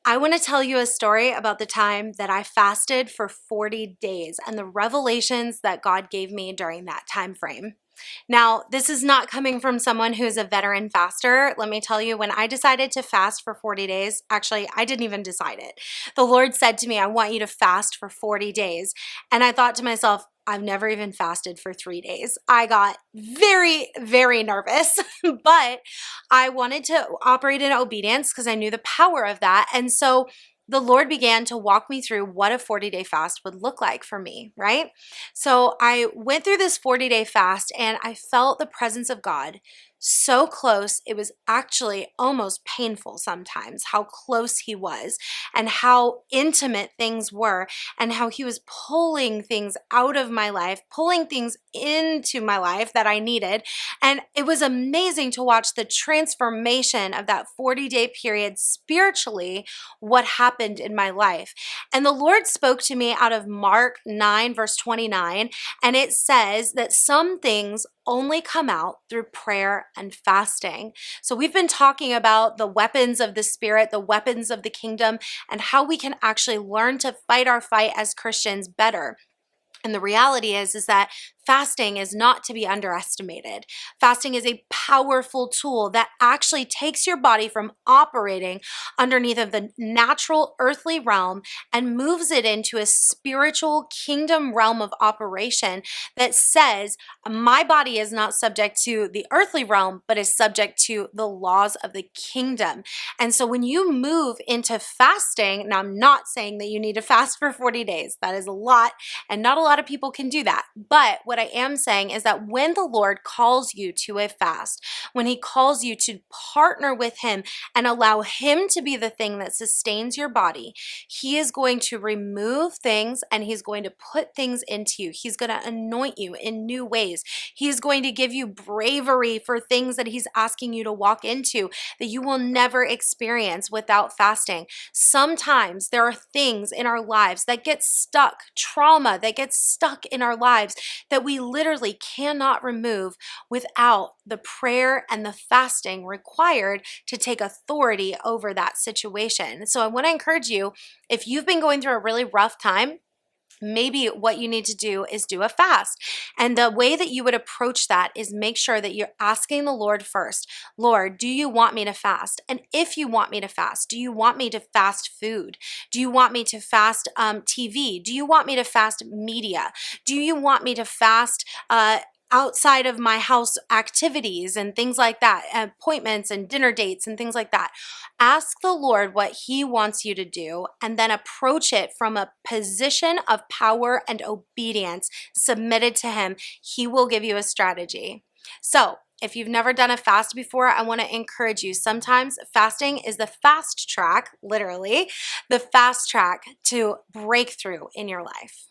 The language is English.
I want to tell you a story about the time that I fasted for 40 days and the revelations that God gave me during that time frame. Now, this is not coming from someone who's a veteran faster. Let me tell you, when I decided to fast for 40 days, actually, I didn't even decide it. The Lord said to me, I want you to fast for 40 days. And I thought to myself, I've never even fasted for 3 days. I got very, very nervous, but I wanted to operate in obedience because I knew the power of that. And so the Lord began to walk me through what a 40-day fast would look like for me, right? So I went through this 40-day fast and I felt the presence of God so close. It was actually almost painful sometimes how close he was and how intimate things were and how he was pulling things out of my life, pulling things into my life that I needed. And it was amazing to watch the transformation of that 40-day period spiritually, what happened in my life. And the Lord spoke to me out of Mark 9, verse 29, and it says that some things only come out through prayer and fasting. So we've been talking about the weapons of the Spirit, the weapons of the kingdom, and how we can actually learn to fight our fight as Christians better. And the reality is that fasting is not to be underestimated. Fasting is a powerful tool that actually takes your body from operating underneath of the natural earthly realm and moves it into a spiritual kingdom realm of operation that says, my body is not subject to the earthly realm, but is subject to the laws of the kingdom. And so when you move into fasting, now I'm not saying that you need to fast for 40 days. That is a lot, and not a lot of people can do that. But what I am saying is that when the Lord calls you to a fast, when he calls you to partner with him and allow him to be the thing that sustains your body, he is going to remove things and he's going to put things into you. He's going to anoint you in new ways. He's going to give you bravery for things that he's asking you to walk into that you will never experience without fasting. Sometimes there are things in our lives that get stuck, trauma that gets stuck in our lives that we literally cannot remove without the prayer and the fasting required to take authority over that situation. So I want to encourage you, if you've been going through a really rough time, maybe what you need to do is do a fast. And the way that you would approach that is make sure that you're asking the Lord first, Lord, do you want me to fast? And if you want me to fast, do you want me to fast food? Do you want me to fast TV? Do you want me to fast media? Do you want me to fast outside of my house activities and things like that, appointments and dinner dates and things like that? Ask the Lord what he wants you to do and then approach it from a position of power and obedience submitted to him. He will give you a strategy. So if you've never done a fast before, I want to encourage you. Sometimes fasting is the fast track, literally, the fast track to breakthrough in your life.